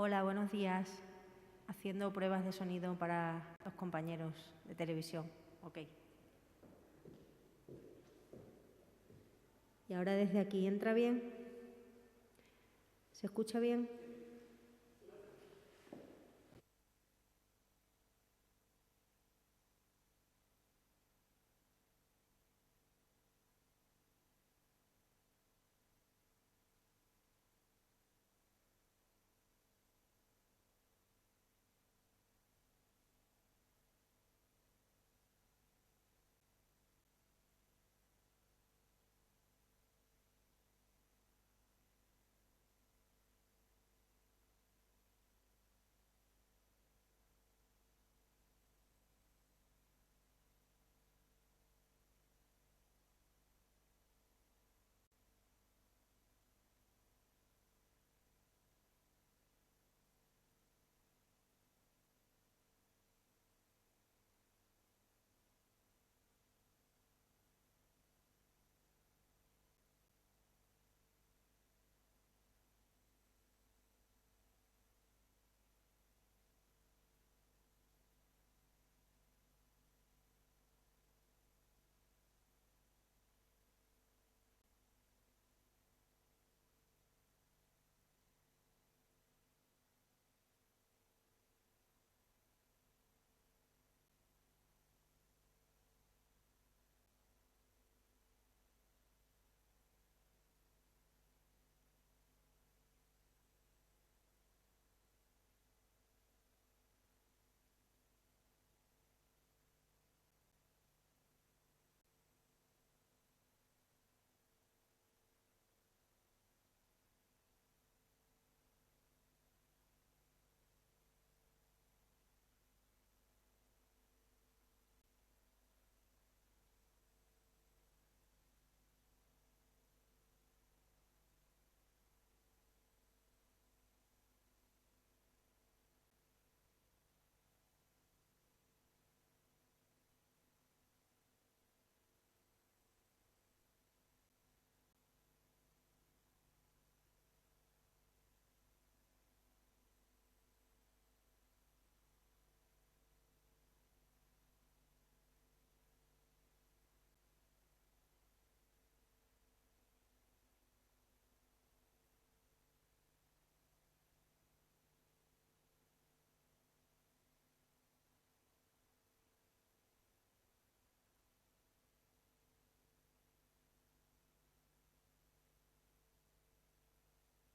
Hola, buenos días. Haciendo pruebas de sonido para los compañeros de televisión. Ok. ¿Y ahora desde aquí entra bien? ¿Se escucha bien?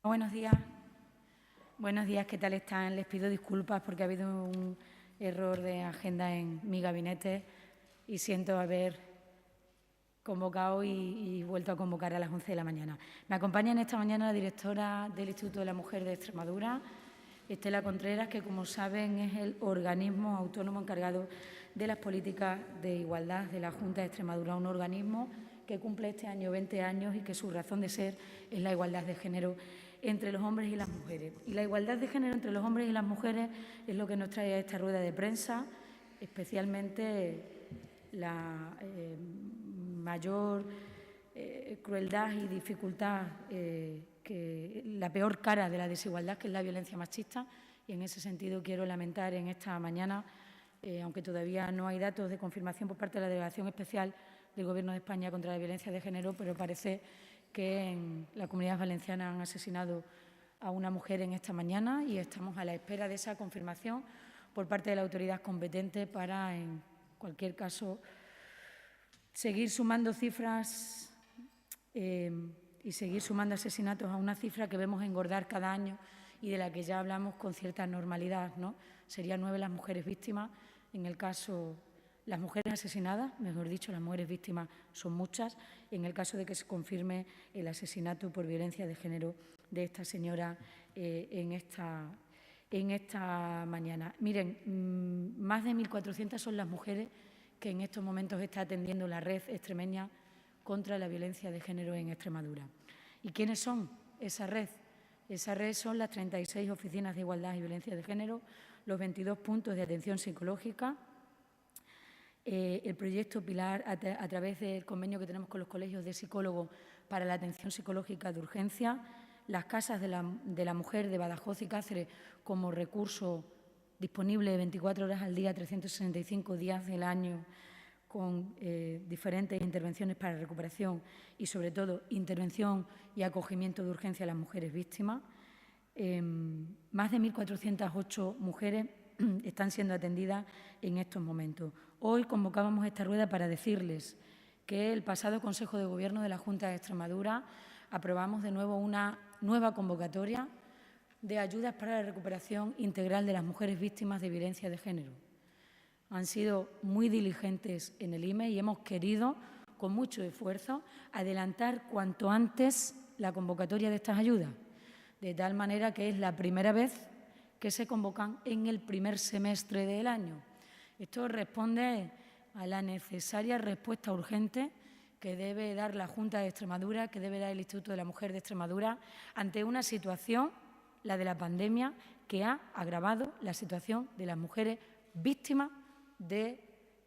Buenos días. Buenos días, ¿qué tal están? Les pido disculpas porque ha habido un error de agenda en mi gabinete y siento haber convocado y vuelto a convocar a las 11 de la mañana. Me acompaña en esta mañana la directora del Instituto de la Mujer de Extremadura, Estela Contreras, que, como saben, es el organismo autónomo encargado de las políticas de igualdad de la Junta de Extremadura, un organismo que cumple este año 20 años y que su razón de ser es la igualdad de género entre los hombres y las mujeres. Y la igualdad de género entre los hombres y las mujeres es lo que nos trae a esta rueda de prensa, especialmente la mayor crueldad y dificultad, que la peor cara de la desigualdad, que es la violencia machista. Y en ese sentido quiero lamentar en esta mañana, aunque todavía no hay datos de confirmación por parte de la Delegación Especial del Gobierno de España contra la Violencia de Género, pero parece que en la Comunidad Valenciana han asesinado a una mujer en esta mañana y estamos a la espera de esa confirmación por parte de la autoridad competente para, en cualquier caso, seguir sumando cifras y seguir sumando asesinatos a una cifra que vemos engordar cada año y de la que ya hablamos con cierta normalidad, ¿no? Serían 9 las mujeres víctimas. En el caso, las mujeres asesinadas, mejor dicho, las mujeres víctimas son muchas, en el caso de que se confirme el asesinato por violencia de género de esta señora en esta mañana. Miren, más de 1.400 son las mujeres que en estos momentos está atendiendo la red extremeña contra la violencia de género en Extremadura. ¿Y quiénes son esa red? Esa red son las 36 oficinas de igualdad y violencia de género, los 22 puntos de atención psicológica, el proyecto Pilar a través del convenio que tenemos con los colegios de psicólogos para la atención psicológica de urgencia, las casas de la mujer de Badajoz y Cáceres como recurso disponible 24 horas al día, 365 días del año, con diferentes intervenciones para recuperación y, sobre todo, intervención y acogimiento de urgencia a las mujeres víctimas. Más de 1.408 mujeres están siendo atendidas en estos momentos. Hoy convocábamos esta rueda para decirles que el pasado Consejo de Gobierno de la Junta de Extremadura aprobamos de nuevo una nueva convocatoria de ayudas para la recuperación integral de las mujeres víctimas de violencia de género. Han sido muy diligentes en el IME y hemos querido, con mucho esfuerzo, adelantar cuanto antes la convocatoria de estas ayudas, de tal manera que es la primera vez que se convocan en el primer semestre del año. Esto responde a la necesaria respuesta urgente que debe dar la Junta de Extremadura, que debe dar el Instituto de la Mujer de Extremadura, ante una situación, la de la pandemia, que ha agravado la situación de las mujeres víctimas de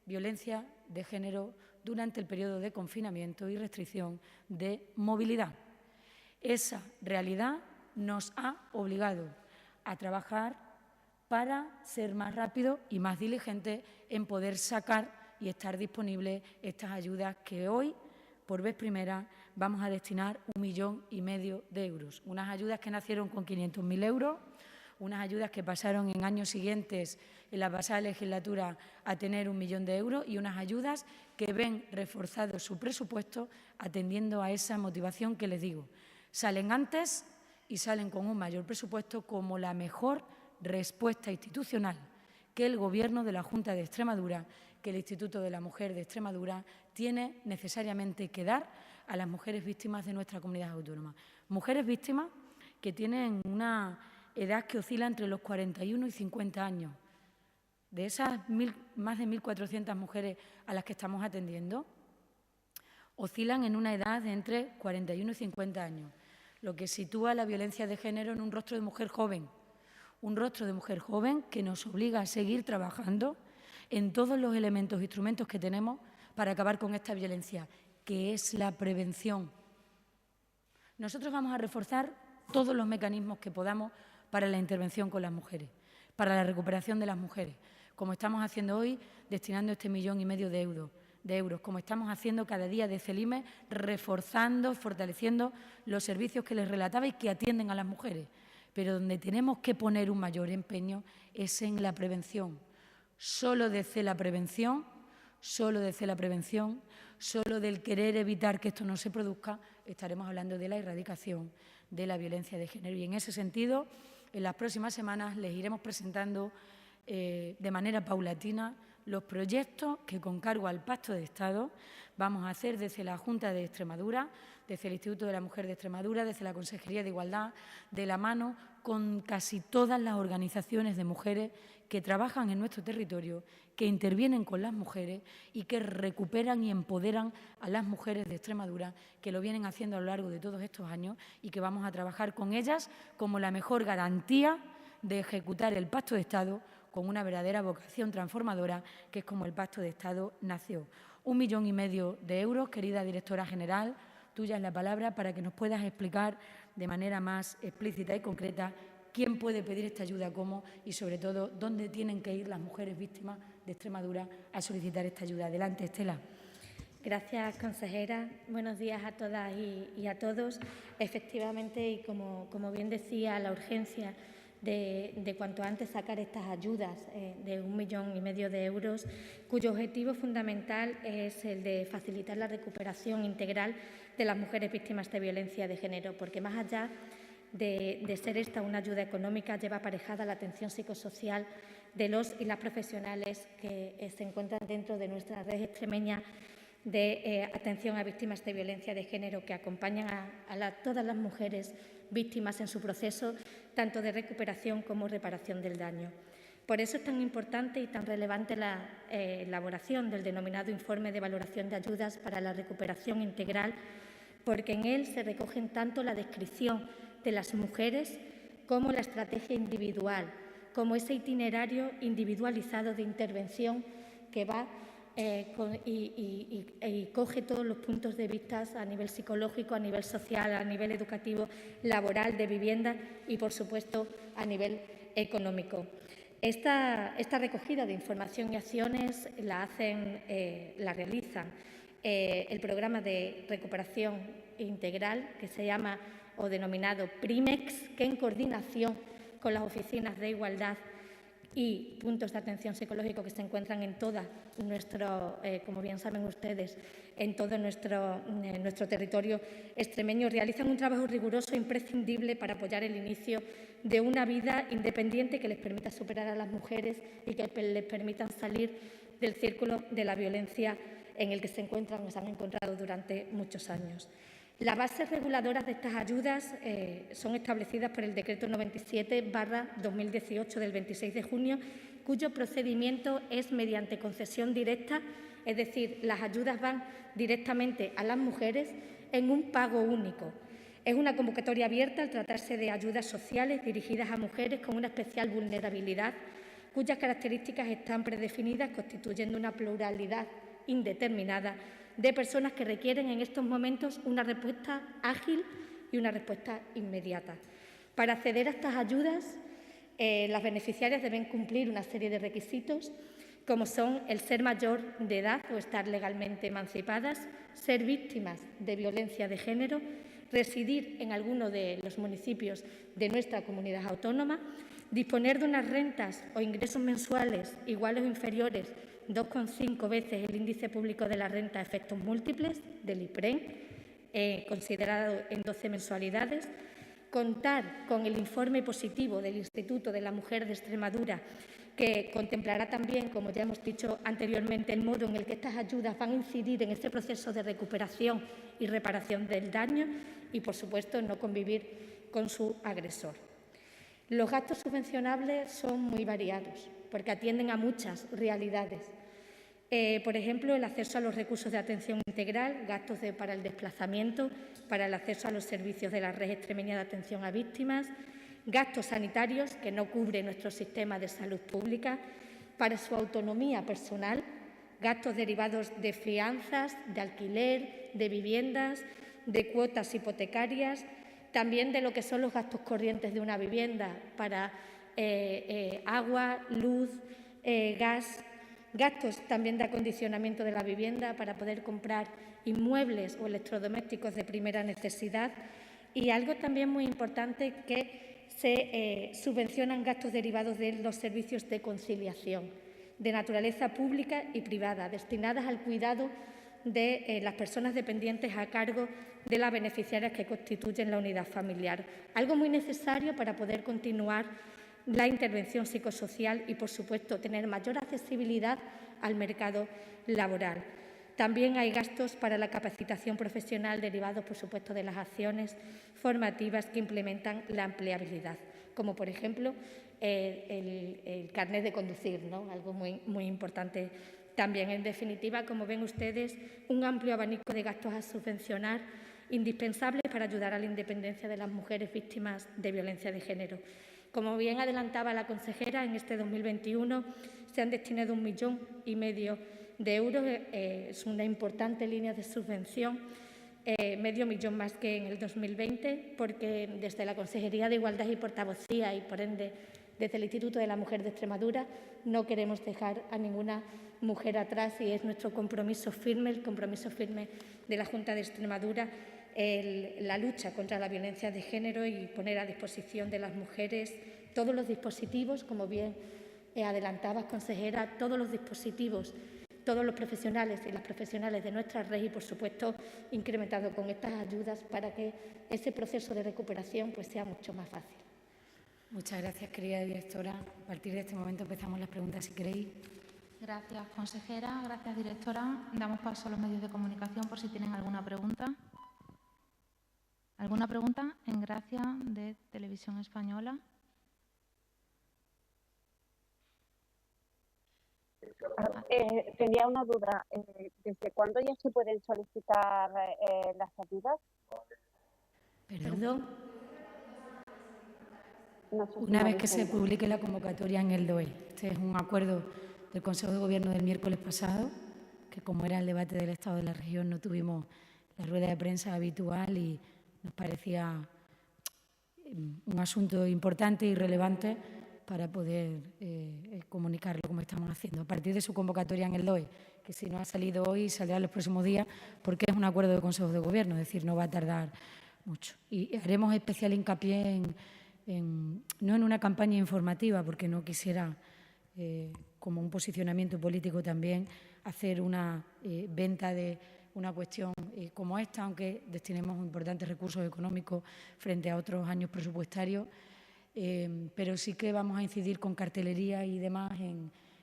violencia de género durante el periodo de confinamiento y restricción de movilidad. Esa realidad nos ha obligado a trabajar para ser más rápidos y más diligentes en poder sacar y estar disponibles estas ayudas que hoy, por vez primera, vamos a destinar 1,5 millones de euros. Unas ayudas que nacieron con 500.000 euros, unas ayudas que pasaron en años siguientes, en la pasada legislatura, a tener 1 millón de euros y unas ayudas que ven reforzado su presupuesto atendiendo a esa motivación que les digo. Salen antes y salen con un mayor presupuesto como la mejor respuesta institucional que el Gobierno de la Junta de Extremadura, que el Instituto de la Mujer de Extremadura tiene necesariamente que dar a las mujeres víctimas de nuestra comunidad autónoma. Mujeres víctimas que tienen una edad que oscila entre los 41 y 50 años. De esas más de 1.400 mujeres a las que estamos atendiendo, oscilan en una edad de entre 41 y 50 años, lo que sitúa la violencia de género en un rostro de mujer joven. Un rostro de mujer joven que nos obliga a seguir trabajando en todos los elementos e instrumentos que tenemos para acabar con esta violencia, que es la prevención. Nosotros vamos a reforzar todos los mecanismos que podamos para la intervención con las mujeres, para la recuperación de las mujeres, como estamos haciendo hoy, destinando este 1,5 millones de euros, como estamos haciendo cada día desde el IME, reforzando, fortaleciendo los servicios que les relataba y que atienden a las mujeres. Pero donde tenemos que poner un mayor empeño es en la prevención. Solo desde la prevención, solo del querer evitar que esto no se produzca, estaremos hablando de la erradicación de la violencia de género. Y en ese sentido, en las próximas semanas les iremos presentando de manera paulatina los proyectos que, con cargo al Pacto de Estado, vamos a hacer desde la Junta de Extremadura, desde el Instituto de la Mujer de Extremadura, desde la Consejería de Igualdad, de la mano con casi todas las organizaciones de mujeres que trabajan en nuestro territorio, que intervienen con las mujeres y que recuperan y empoderan a las mujeres de Extremadura, que lo vienen haciendo a lo largo de todos estos años y que vamos a trabajar con ellas como la mejor garantía de ejecutar el Pacto de Estado con una verdadera vocación transformadora, que es como el Pacto de Estado nació. 1,5 millones de euros, querida directora general, tuya es la palabra para que nos puedas explicar de manera más explícita y concreta quién puede pedir esta ayuda, cómo y, sobre todo, dónde tienen que ir las mujeres víctimas de Extremadura a solicitar esta ayuda. Adelante, Estela. Gracias, consejera. Buenos días a todas y a todos. Efectivamente, y como bien decía, la urgencia de cuanto antes sacar estas ayudas de 1,5 millones de euros, cuyo objetivo fundamental es el de facilitar la recuperación integral de las mujeres víctimas de violencia de género, porque más allá de ser esta una ayuda económica, lleva aparejada la atención psicosocial de los y las profesionales que se encuentran dentro de nuestra red extremeña de atención a víctimas de violencia de género, que acompañan a todas las mujeres víctimas en su proceso tanto de recuperación como reparación del daño. Por eso es tan importante y tan relevante la elaboración del denominado Informe de Valoración de Ayudas para la Recuperación Integral, porque en él se recogen tanto la descripción de las mujeres como la estrategia individual, como ese itinerario individualizado de intervención que va y coge todos los puntos de vista a nivel psicológico, a nivel social, a nivel educativo, laboral, de vivienda y, por supuesto, a nivel económico. Esta recogida de información y acciones la realizan el programa de recuperación integral que se llama o denominado PRIMEX, que en coordinación con las oficinas de igualdad y puntos de atención psicológico que se encuentran en todo nuestro, como bien saben ustedes, en todo nuestro territorio extremeño, realizan un trabajo riguroso e imprescindible para apoyar el inicio de una vida independiente que les permita superar a las mujeres y que les permitan salir del círculo de la violencia en el que se encuentran o se han encontrado durante muchos años. Las bases reguladoras de estas ayudas son establecidas por el Decreto 97/2018 del 26 de junio, cuyo procedimiento es mediante concesión directa, es decir, las ayudas van directamente a las mujeres en un pago único. Es una convocatoria abierta al tratarse de ayudas sociales dirigidas a mujeres con una especial vulnerabilidad, cuyas características están predefinidas, constituyendo una pluralidad indeterminada de personas que requieren en estos momentos una respuesta ágil y una respuesta inmediata. Para acceder a estas ayudas, las beneficiarias deben cumplir una serie de requisitos, como son el ser mayor de edad o estar legalmente emancipadas, ser víctimas de violencia de género, residir en alguno de los municipios de nuestra comunidad autónoma, disponer de unas rentas o ingresos mensuales iguales o inferiores 2,5 veces el índice público de la renta a efectos múltiples del IPREN, considerado en 12 mensualidades, contar con el informe positivo del Instituto de la Mujer de Extremadura, que contemplará también, como ya hemos dicho anteriormente, el modo en el que estas ayudas van a incidir en este proceso de recuperación y reparación del daño y, por supuesto, no convivir con su agresor. Los gastos subvencionables son muy variados porque atienden a muchas realidades. Por ejemplo, el acceso a los recursos de atención integral, gastos para el desplazamiento, para el acceso a los servicios de la Red Extremeña de Atención a Víctimas, gastos sanitarios que no cubre nuestro sistema de salud pública, para su autonomía personal, gastos derivados de fianzas, de alquiler, de viviendas, de cuotas hipotecarias, también de lo que son los gastos corrientes de una vivienda para agua, luz, gas, gastos también de acondicionamiento de la vivienda para poder comprar inmuebles o electrodomésticos de primera necesidad y algo también muy importante que se subvencionan gastos derivados de los servicios de conciliación de naturaleza pública y privada destinadas al cuidado de las personas dependientes a cargo de las beneficiarias que constituyen la unidad familiar. Algo muy necesario para poder continuar la intervención psicosocial y, por supuesto, tener mayor accesibilidad al mercado laboral. También hay gastos para la capacitación profesional derivados, por supuesto, de las acciones formativas que implementan la empleabilidad, como, por ejemplo, el carnet de conducir, ¿no? Algo muy importante también. En definitiva, como ven ustedes, un amplio abanico de gastos a subvencionar indispensables para ayudar a la independencia de las mujeres víctimas de violencia de género. Como bien adelantaba la consejera, en este 2021 se han destinado 1,5 millones de euros. Es una importante línea de subvención, medio millón más que en el 2020, porque desde la Consejería de Igualdad y Portavocía y, por ende, desde el Instituto de la Mujer de Extremadura, no queremos dejar a ninguna mujer atrás y es nuestro compromiso firme, el compromiso firme de la Junta de Extremadura, la lucha contra la violencia de género y poner a disposición de las mujeres todos los dispositivos, como bien adelantabas, consejera, todos los dispositivos, todos los profesionales y las profesionales de nuestra red y, por supuesto, incrementado con estas ayudas para que ese proceso de recuperación pues, sea mucho más fácil. Muchas gracias, querida directora. A partir de este momento empezamos las preguntas, si queréis. Gracias, consejera. Gracias, directora. Damos paso a los medios de comunicación por si tienen alguna pregunta. ¿Alguna pregunta? En Gracia, de Televisión Española. Tenía una duda. ¿Desde cuándo ya se pueden solicitar las ayudas? ¿Perdón? No sé si Una me vez que se entiendo. publique la convocatoria en el DOE. Este es un acuerdo del Consejo de Gobierno del miércoles pasado que como era el debate del Estado de la región no tuvimos la rueda de prensa habitual y nos parecía un asunto importante y relevante para poder comunicarlo como estamos haciendo. A partir de su convocatoria en el DOE, que si no ha salido hoy, saldrá en los próximos días, porque es un acuerdo de Consejo de Gobierno, es decir, no va a tardar mucho. Y haremos especial hincapié no en una campaña informativa, porque no quisiera, como un posicionamiento político también, hacer una venta de una cuestión como esta, aunque destinemos importantes recursos económicos frente a otros años presupuestarios, pero sí que vamos a incidir con cartelería y demás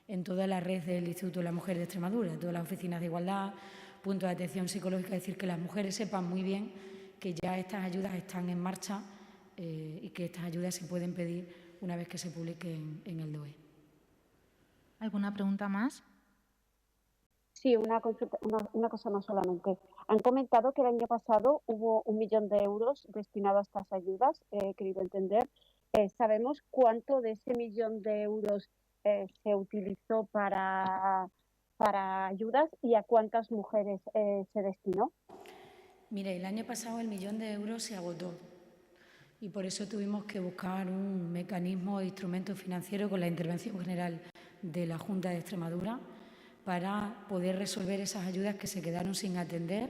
en toda la red del Instituto de la Mujer de Extremadura, todas las oficinas de igualdad, puntos de atención psicológica, es decir, que las mujeres sepan muy bien que ya estas ayudas están en marcha y que estas ayudas se pueden pedir una vez que se publiquen en el DOE. ¿Alguna pregunta más? Sí, una cosa más solamente. Han comentado que el año pasado hubo 1 millón de euros destinado a estas ayudas, he querido entender. ¿Sabemos cuánto de ese 1 millón de euros se utilizó para ayudas y a cuántas mujeres se destinó? Mire, el año pasado el 1 millón de euros se agotó y por eso tuvimos que buscar un mecanismo e instrumento financiero con la intervención general de la Junta de Extremadura para poder resolver esas ayudas que se quedaron sin atender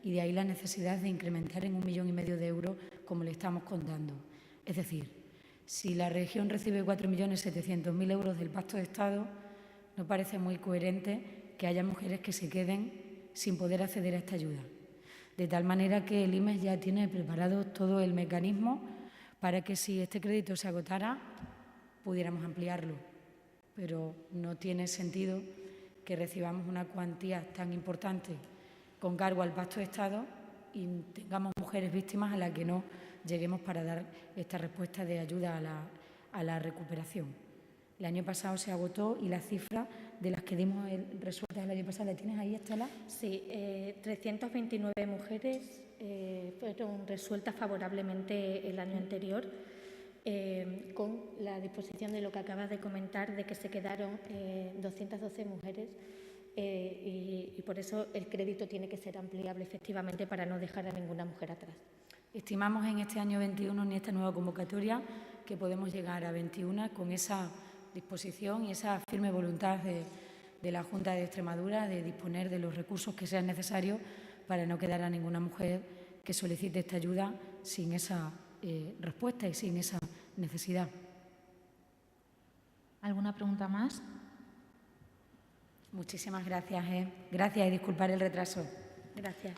y de ahí la necesidad de incrementar en 1,5 millones de euros como le estamos contando. Es decir, si la región recibe 4.700.000 euros del Pacto de Estado, no parece muy coherente que haya mujeres que se queden sin poder acceder a esta ayuda. De tal manera que el IMES ya tiene preparado todo el mecanismo para que si este crédito se agotara, pudiéramos ampliarlo. Pero no tiene sentido que recibamos una cuantía tan importante con cargo al Pacto de Estado y tengamos mujeres víctimas a las que no lleguemos para dar esta respuesta de ayuda a la recuperación. El año pasado se agotó y la cifra de las que dimos resueltas el año pasado, ¿la tienes ahí, Estela? Sí, 329 mujeres fueron resueltas favorablemente el año anterior, con la disposición de lo que acabas de comentar, de que se quedaron 212 mujeres y por eso el crédito tiene que ser ampliable efectivamente para no dejar a ninguna mujer atrás. Estimamos en este año 21, en esta nueva convocatoria, que podemos llegar a 21 con esa disposición y esa firme voluntad de la Junta de Extremadura de disponer de los recursos que sean necesarios para no quedar a ninguna mujer que solicite esta ayuda sin esa respuesta y sin esa necesidad. ¿Alguna pregunta más? Muchísimas gracias. Gracias y disculpar el retraso. Gracias.